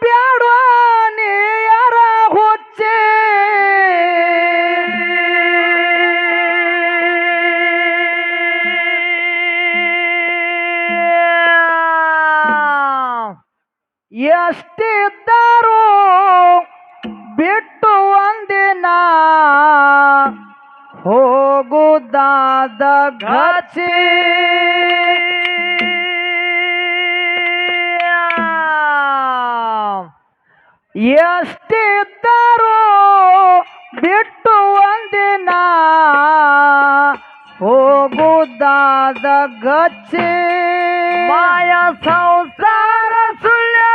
ಬ್ಯಾಡ ನೀ ಯಾರ ಹುಚ್ಚೆ ಎಷ್ಟಿದ್ದರೂ ಬಿಟ್ಟು ಒಂದಿನ ಹೋಗುದಾದ ಗಚ್ಚಿ ಎಷ್ಟಿದ್ದರೂ ಬಿಟ್ಟು ಒಂದಿನ ಹೋಗುದಾದ ಗಚ್ಚಿ ಮಾಯ ಸಂಸಾರ ಸುಳ್ಳೆ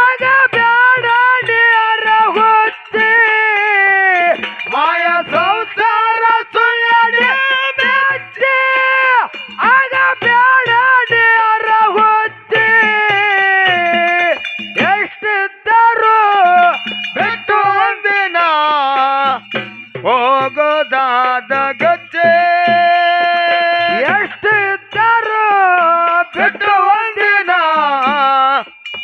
ಆಗ ಬ್ಯಾಡ ನೇರ ಹುಚ್ಚಿ ಮಾಯ ಸಂಸಾರ ಸುಳ್ಳೆ ಆಗ ಬ್ಯಾಡ ನೇರ ಹುಚ್ಚಿ ಎಷ್ಟಿದ್ದರೂ ಬಿಟ್ಟು ಒಂದಿನ ಹೋಗೋದಾದ ಗಜ್ಜೆ ಎಷ್ಟಿದ್ದರೂ ಬಿಟ್ಟು ಒಂದಿನ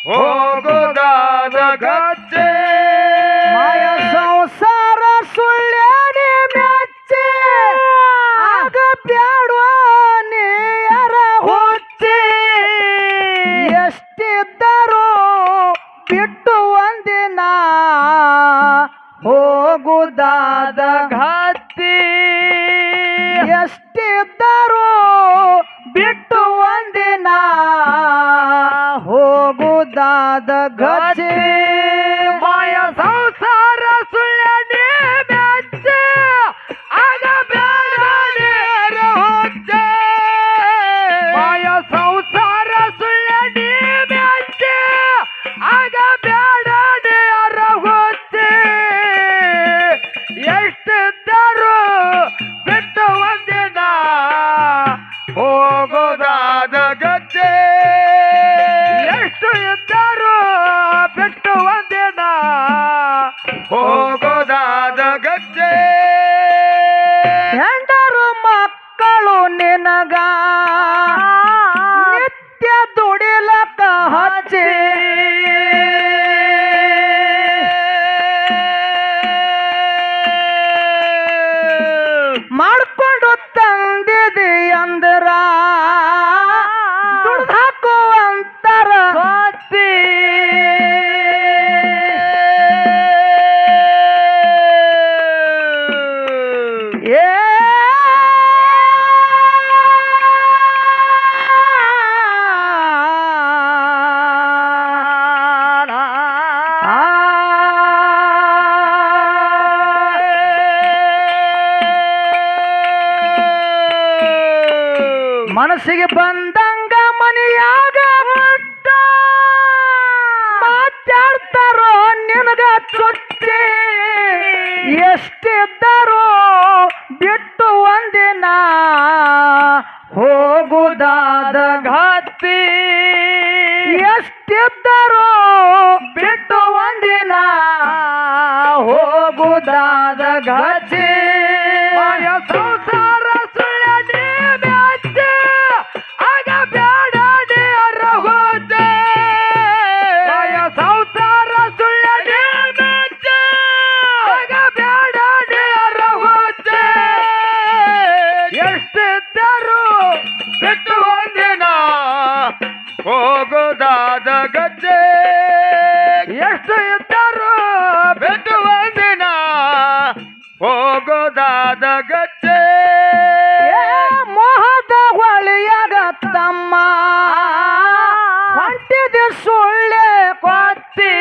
ಹೋಗೋದಾದ ಗಜ್ಜೆ ಮಾಯ ಸಂಸಾರ ಸುಳ್ಳ್ಯಾನೆ ಮೆಚ್ಚೆ ಆಗ ಬ್ಯಾಡ ನೇರ ಹುಚ್ಚಿ ಎಷ್ಟಿದ್ದರೂ ಬಿಟ್ಟು ಒಂದಿನ ಹೋಗುದಾದ ಘಾತಿ ಎಷ್ಟಿದ್ದರೂ ಬಿಟ್ಟು ಒಂದಿನ ಹೋಗುದಾದ ಗಜೆ ಮಾಯ ಸಂಸಾರ ಸುಳ್ಳೆ ಮೆಚ್ಚೆ ಆಗ ಬ್ಯಾಡ ನೇರ ಹುಚ್ಚೆ ಮಾಯ ಸಂಸಾರ ಸುಳ್ಳೆ ಮೆಚ್ಚೆ ಆಗ ಬ್ಯಾಡ ನೇರ ಹುಚ್ಚೆ ಎಷ್ಟಿದ್ದರೂ ಬಿಟ್ಟು ಒಂದಿನ ಹೋಗೋದಾದ ಗಜ್ಜೆ ಎಷ್ಟು ಇದ್ದರೂ ಬಿಟ್ಟು ಒಂದಿನ ಹೋಗೋದಾದ ಗಜ್ಜೆ ಹೆಂಡರು ಮಕ್ಕಳು ನಿನಗ ನಿತ್ಯ ದುಡಿಲಕ ಹಚ್ಚಿ ಮಾಡ್ಕೊಂಡು ತಂದಿದಿ ಅಂದ್ರ ದುಡ್ದು ಹಾಕುವಂತರ ಸೋತಿ ಮನಸ್ಸಿಗೆ ಬಂದಂಗ ಮನೆಯಾಗ ಮಾತಾಡ್ತಾರೋ ನಿನಗ ಚುಚ್ಚಿ ಎಷ್ಟಿದ್ದರೂ ಬಿಟ್ಟು ಒಂದಿನ ಹೋಗುದಾದ ಘಾತಿ ಎಷ್ಟಿದ್ದರೂ ಬಿಟ್ಟು ಒಂದಿನ ಹೋಗುದಾದ ಘಾತಿ ಮಾಯ ಸಂಸಾರ ಸುಳ್ಳೆ ಮೆಚ್ಚೆ ಆಗ ಬ್ಯಾಡ ನೇರ ಹುಚ್ಚೆ ಮಾಯ ಸಂಸಾರ ಸುಳ್ಳೆ ಮೆಚ್ಚೆ ಆಗ ಬ್ಯಾಡ ನೇರ ಹುಚ್ಚೆ ಎಷ್ಟಿದ್ದರೂ ಬಿಟ್ಟು ಒಂದಿನ ಹೋಗೋದಾದ ಗಜ್ಜೆ ಎಷ್ಟು ಇದ್ದರೂ ಬಿಟ್ಟು ಒಂದಿನ ಹೋಗೋದಾದ ಗಜ್ಜೆ ಮೋಹದ ಹೊಳೆಯಾಗ ತಮ್ಮ ಹೊಂಟಿದ ಸುಳ್ಳೆ ಕೊತ್ತಿ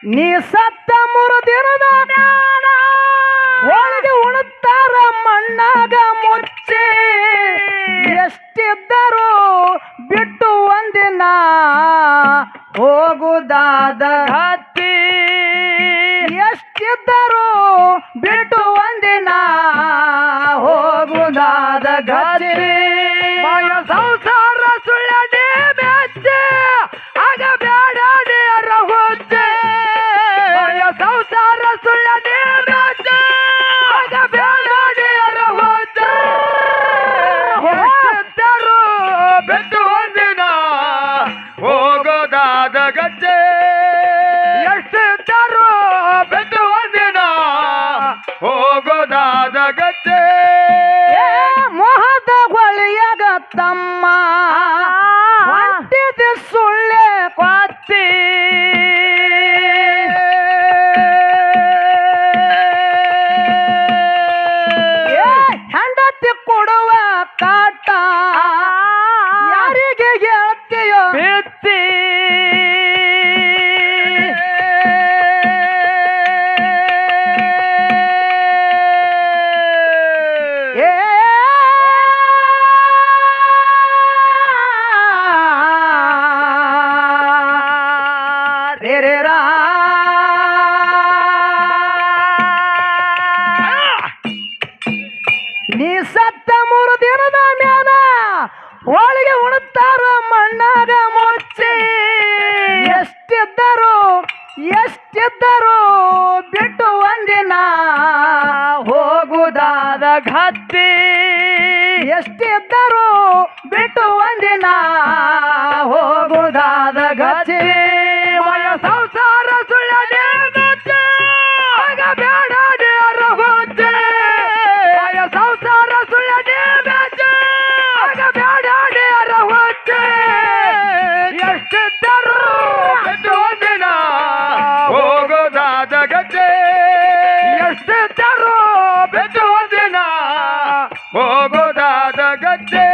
ನೀ ಸತ್ತ ಮುರುದಿರದ ಒಳಗೆ ಉಣುತ್ತಾರ ಮಣ್ಣಾಗ ಮುಚ್ಚಿ ಎಷ್ಟಿದ್ದರೂ ಬಿಟ್ಟು ಒಂದಿನ ಹೋಗುದಾದ ಹತ್ತಿ ಎಷ್ಟಿದ್ದರೂ ಬಿಟ್ಟು ಒಂದಿನ ಎಷ್ಟಿದ್ದರೂ ಬಿಟ್ಟು ಒಂದಿನ ಹೋಗುದಾದ ಗತಿ ಎಷ್ಟಿದ್ದರೂ ಬಿಟ್ಟು ಒಂದಿನ ಹೋಗುದಾದ ಗತಿ ಮಯ ಸಂಸಾರ ಸುಳ್ಳನೆ ಮತ್ತೆ ಆಗ ಬೇಡ ನೇರ ಹೋತೆ ಮಯ ಸಂಸಾರ ಸುಳ್ಳನೆ ಮತ್ತೆ ಆಗ ಬೇಡ ನೇರ ಹೋತೆ ಎಷ್ಟಿದ್ದರೂ ಬಿಟ್ಟು ಒಂದಿನ ಹೋಗೋದಾದ ಗಜೆ ಎಷ್ಟಿದ್ದರೂ ಬಿಟ್ಟು ಒಂದಿನ ಹೋಗೋದಾದ ಗಜೆ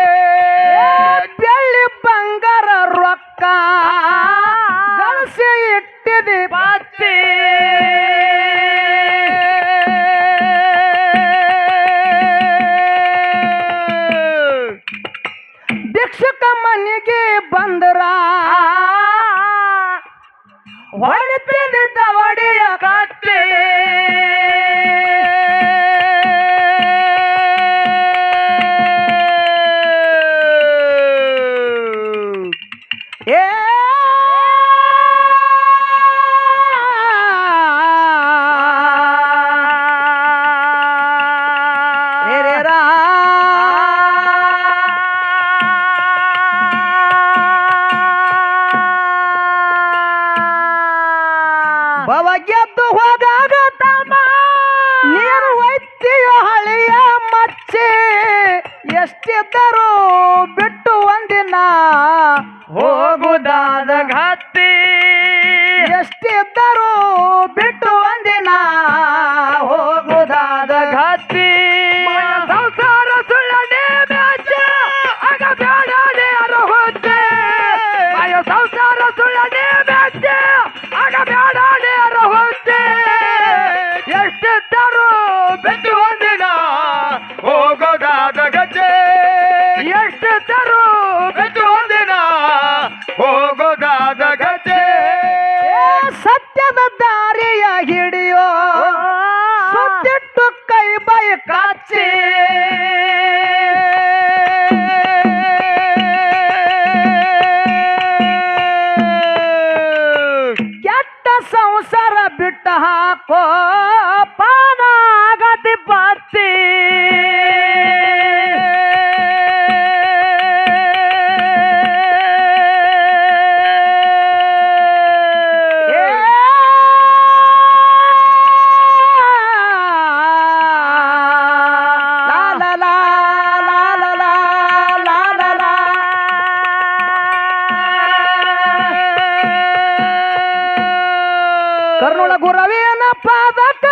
ಬೆಳ್ಳಿ ಬಂಗಾರ ರೊಕ್ಕ ಗಳಿಸಿ ಇಟ್ಟಿದಿ ಪಾತಿ ಭಿಕ್ಷುಕ ಮನೆಗೆ ಬಂದ್ರ ಹೊಡಿತಿದ್ದ ಒಡೆಯ ಕತ್ತಿ ಏ ರೇ ರಾ. ಬವ ಗೆದ್ದು ಹೋದಾಗ ತಮ್ಮ ನೀರು ಒಯ್ತೀಯ ಹಳೆಯ ಮಚ್ಚೆ ಎಷ್ಟಿದ್ದರೂ ಬಿಟ್ಟು ಒಂದಿನ ಹೋಗುದಾದ ಗತಿ ಎಷ್ಟಿದ್ದರೂ ಬಿಟ್ಟು ಒಂದಿನ ಹೋಗುದಾದ ಗತಿ ಮಯ ಸಂಸಾರ ಸುಳ್ಳನೆ ಮ್ಯಾಚೆ ಆಗ ಬೇಡ ನೇರ ಹೋತೆ ಮಯ ಸಂಸಾರ ಸುಳ್ಳನೆ ಮ್ಯಾಚೆ ಆಗ ಬೇಡ ನೇರ ಹೋತೆ ಎಷ್ಟಿದ್ದರೂ ಬಿಟ್ಟು ಒಂದಿನ ಹೋಗೋದಾದ ಗಜೆ ಎಷ್ಟಿದ್ದರೂ ಬಿಟ್ಟು ಒಂದಿನ ಹೋಗೋದಾದ ಗಜೆ ಸತ್ಯದ ದಾರಿಯ ಹಿಡಿಯೋ ಸುತ್ತಿಟ್ಟು ಕೈ ಬೈ ಕಾಚಿ ಕೆಟ್ಟ ಸಂಸಾರ ಬಿಟ್ಟ ಹಾಕೋ ಪಾನ ಆಗತಿ ಪತ್ತಿ ಕರ್ನೂಲ ಗುರವಿಯನ ಪಾದಕ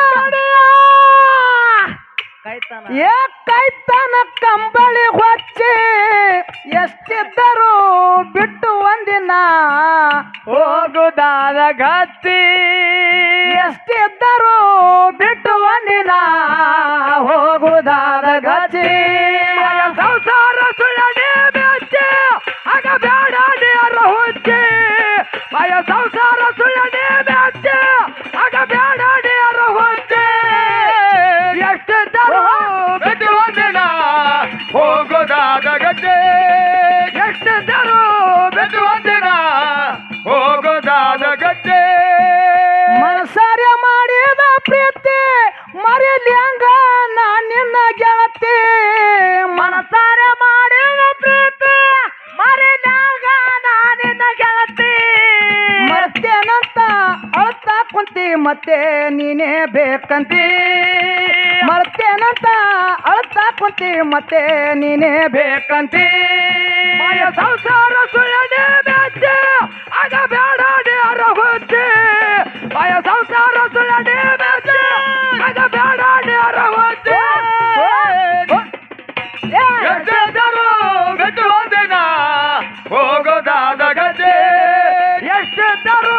ಏ ಕೈತನ ಕಂಬಳಿ ಹೊಚ್ಚಿ ಎಷ್ಟಿದ್ದರೂ ಬಿಟ್ಟು ಒಂದಿನ ಹೋಗುದಾದ ಗತಿ ಎಷ್ಟಿದ್ದರೂ ಬಿಟ್ಟು ಒಂದಿನ ಹೋಗುದಾದ ಗತಿ ಮಯ ಸಂಸಾರ ಸುಳ್ಳನೆ ಮ್ಯಾಚೆ ಆಗ ಬೇಡ ನೇರ ಹೋತೆ ಮಯ ಸಂಸಾರ ಸುಳ್ಳನೆ ಮ್ಯಾಚೆ ಆಗ ಬೇಡ ನೇರ ಹೋತೆ ಎಷ್ಟಿದ್ದರೂ ಬಿಟ್ಟು ಒಂದಿನ ಹೋಗೋದಾದ ಗಜೆ ಎಷ್ಟಿದ್ದರೂ ಬಿಟ್ಟು ಒಂದಿನ ಹೋಗೋದಾದ ಗಜೆ ಮನಸಾರ ಮಾಡಿದ ಪ್ರೀತಿ ಮರಿಲ್ಯಾಂಗ ನಾ ನಿನ್ನ ಗೆಳತಿ ಮನಸಾರ ಮಾಡಿದ ಪ್ರೀತಿ ಮರಿದಾಗ ನಾನಿನ್ನ ಗೆಳತಿ ಮರ್ತೇನಂತ ಅಳ್ತಾ ಕುಂತಿ ಮತ್ತೆ ನೀನೇ ಬೇಕಂತಿ ಮರ್ತೇನಂತ ಅಳ್ತಾ ಕುಂತಿ ಮತ್ತೆ ನೀನೇ ಬೇಕಂತಿ ಮಯ ಸಂಸಾರ ಸುಳ್ಳನೆ ಮ್ಯಾಚೆ ಆಗ ಬೇಡ ನೇರ ಹೋತೆ ಮಯ ಸಂಸಾರ ಸುಳ್ಳನೆ ಮ್ಯಾಚೆ ಆಗ ಬೇಡ ನೇರ ಹೋತೆ ಎಷ್ಟಿದ್ದರೂ ಬಿಟ್ಟು ಒಂದಿನ ಹೋಗೋದಾದ ಗಜೆ ಎಷ್ಟಿದ್ದರೂ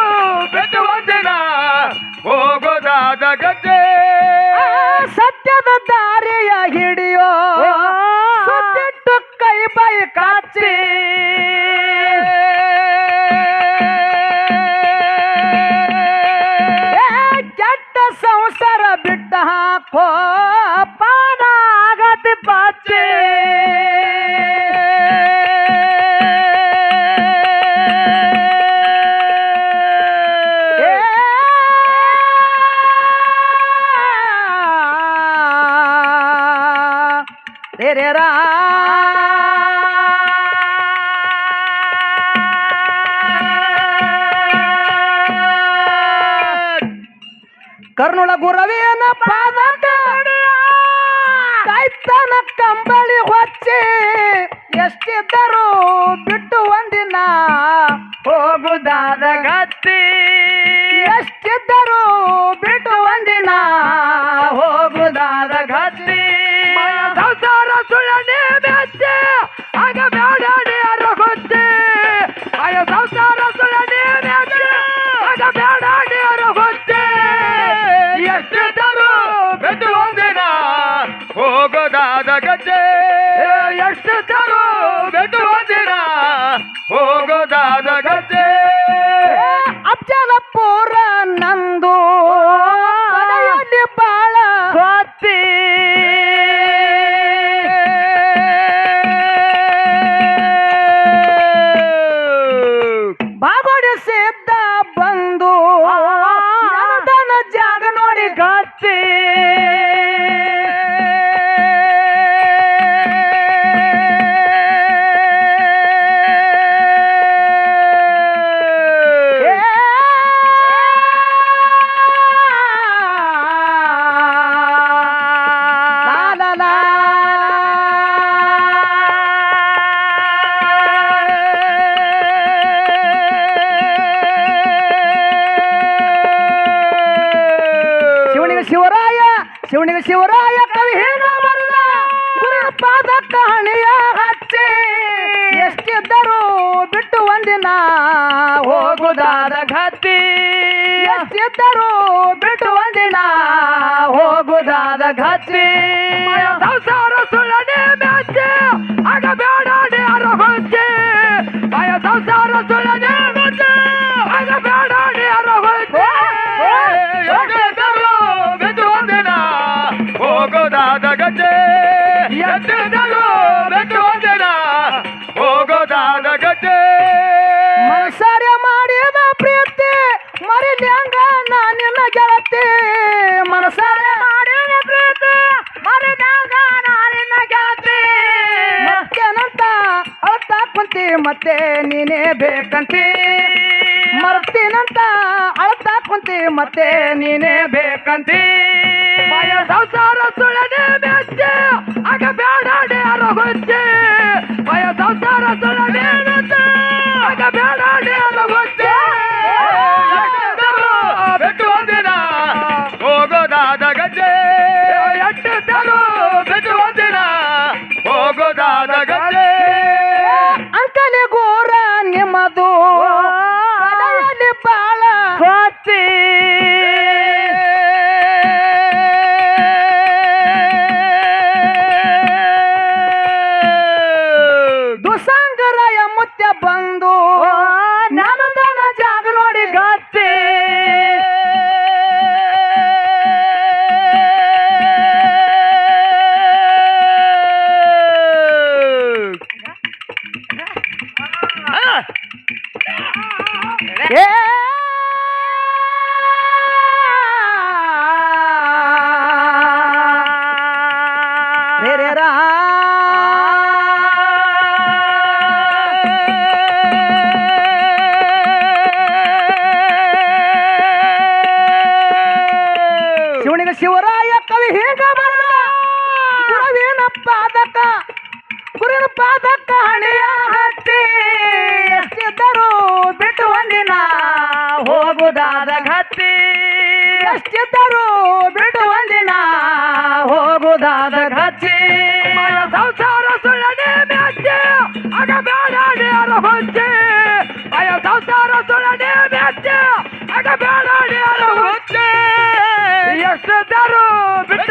ಬಿಟ್ಟು ಒಂದಿನ ಹೋಗೋದಾದ ಗಜೆ ಸತ್ಯದ ದಾರಿಯ ಹಿಡಿಯೋ ಸುತ್ತಿಟ್ಟು ಕೈ ಬೈ ಕಾಚಿ ಕೆಟ್ಟ ಸಂಸಾರ ಬಿಟ್ಟ ಹಾಕೋ ಪಾನ ಆಗತಿ ಪಾಚಿ ಹಿರಿಯರ ಕರ್ನುಳ ಗುರವಿಯನ ಪಾದಕ ಕಾಯ್ತಾನ ಕಂಬಳಿ ಹೊಚ್ಚಿ ಎಷ್ಟಿದ್ದರು ಬಿಟ್ಟು ಒಂದಿನ ಹೋಗುದಾದ ಗತಿ ಎಷ್ಟಿದ್ದರು ಬಿಟ್ಟು ಒಂದಿನ ಹೋಗುದಾದ ಗತಿ ಸಂಸಾರ ಸುಳ್ಳನೆ ಮೆಚ್ಚೆ ಆಗ ಬೇಡಾಡಿ ಅರಗೊತ್ತೆ ಆಯ ಸಂಸಾರ ಸುಳ್ಳನೆ ಮೆಚ್ಚೆ ಆಗ ಬೇಡಾಡಿ ಅರಗೊತ್ತೆ ಎಷ್ಟಿದ್ದರು ಬಿಟ್ಟು ಒಂದಿನ ಹೋಗೋದಾದ ಗಜ್ಜೆ ಎಷ್ಟಿದ್ದರು ಬಿಟ್ಟು ಒಂದಿನ ಹೋಗೋದಾದ ಗಜ್ಜೆ ಅಫ್ಜಲಪುರ ನಂದು ಮನೆಯಲ್ಲಿ ಬಾಳ ಸ್ವಾತಿ ಬಾಗೊಡಿಸಿದ್ದ ಬಂದು ನನದನ ಜಾಗ ನೋಡಿ ಗತ್ತಿ ಶಿವನಿಗೆ ಶಿವರಾಯ ಕವಿ ಹೇಳ ಬರಲ್ಲ ಗುರುವಿನ ಪಾದಕ್ಕ ಹಣೆಯ ಹಚ್ಚಿ ಎಷ್ಟಿದ್ದರು ಬಿಟ್ಟು ಒಂದಿನ ಹೋಗುದಾದ ಗತಿ ಎಷ್ಟಿದ್ದರು ಬಿಟ್ಟು ಒಂದಿನ ಹೋಗುದಾದ ಗತಿ ಸಂಸಾರ ಸುಳ್ಳನೆ ಮೆಚ್ಚೆ ಆಗ ಬೇಡಾಡಿ ಅರಗೊತ್ತೆ ಆಯ ಸಂಸಾರ ಸುಳ್ಳನೆ ಮೆಚ್ಚೆ ಆಗ ಬೇಡಾಡಿ ಅರಗೊತ್ತೆ ಎಷ್ಟಿದ್ದರು ಬಿಟ್ಟು ಒಂದಿನ ಹೋಗೋದಾದ ಗಜ್ಜೆ ಎಷ್ಟಿದ್ದರು ಬಿಟ್ಟು ಒಂದಿನ ಹೋಗೋದಾದ ಗಜ್ಜೆ ಮನಸಾರ ಮಾಡಿದ ಪ್ರೀತಿ ಮರಿಲ್ಯಾಂಗ ನಾನಿನ್ನ ಗೆಳತಿ ಮನಸಾರ ಮಾಡಿದ ಪ್ರೀತಿ ಮರಿಲ್ಯಾಂಗ ನಾನಿನ್ನ ಗೆಳತಿ ಮತ್ತೇನಂತ ಅಳ್ತಾ ಕುಂತಿ ಮತ್ತೆ ನೀನೇ ಬೇಕಂತಿ ಮರ್ತೀನಂತ ಅಳ್ತಾ ಕುಂತಿ ಮತ್ತೆ ನೀನೇ ಬೇಕಂತಿ ಮಾಯ ಸಂಸಾರ ಸುಳ್ಳನೆ ಮೆಚ್ಚೆ ಆಗ ಬೇಡಾಡಿ ಅರಗೊತ್ತೆ ಮಾಯ ಸಂಸಾರ ಸುಳ್ಳನೆ ಮೆಚ್ಚೆ ಆಗ ಬೇಡಾಡಿ ಅರಗೊತ್ತೆ ಬಿಟ್ಟು ಒಂದಿನ ಹೋಗೋದಾದ ಗಜ್ಜೆ ಎಷ್ಟಿದ್ದರು ಬಿಟ್ಟು ಒಂದಿನ ಹೋಗೋದಾದ ಗಜ್ಜೆ ಅಂಕಲಿ ಗೋರ ನಿಮ್ಮದು ಕಲೆಯಲ್ಲಿ ಬಾಳ ಸ್ವಾತಿ ದುಸಂಗರಾಯ ಮುತ್ಯ ಬಂದು ನನದನ ಜಾಗ ನೋಡಿ ಗತ್ತಿ ಏ ಶಿವನಿಗೆ ಶಿವರಾಯ ಕವಿ ಹೀಗ ಬರಲ್ಲ ಗುರುವಿನ ಪಾದಕ್ಕ ಹಣೆಯ ಹಚ್ಚಿ ಎಷ್ಟಿದ್ದರು ಬಿಟ್ಟು ಒಂದಿನ ಹೋಗುದಾದ ಗತಿ ಎಷ್ಟಿದ್ದರು ಬಿಟ್ಟು ಒಂದಿನ ಹೋಗುದಾದ ಗತಿ ಮಾಯ ಸಂಸಾರ ಸುಳ್ಳನೆ ಮೆಚ್ಚೆ ಆಗ ಬೇಡಾಡಿ ಅರಗೊತ್ತೆ ಮಾಯ ಸಂಸಾರ ಸುಳ್ಳನೆ ಮೆಚ್ಚೆ ಆಗ ಬೇಡಾಡಿ ಅರಗೊತ್ತೆ ಎಷ್ಟಿದ್ದರು ಬಿಟ್ಟು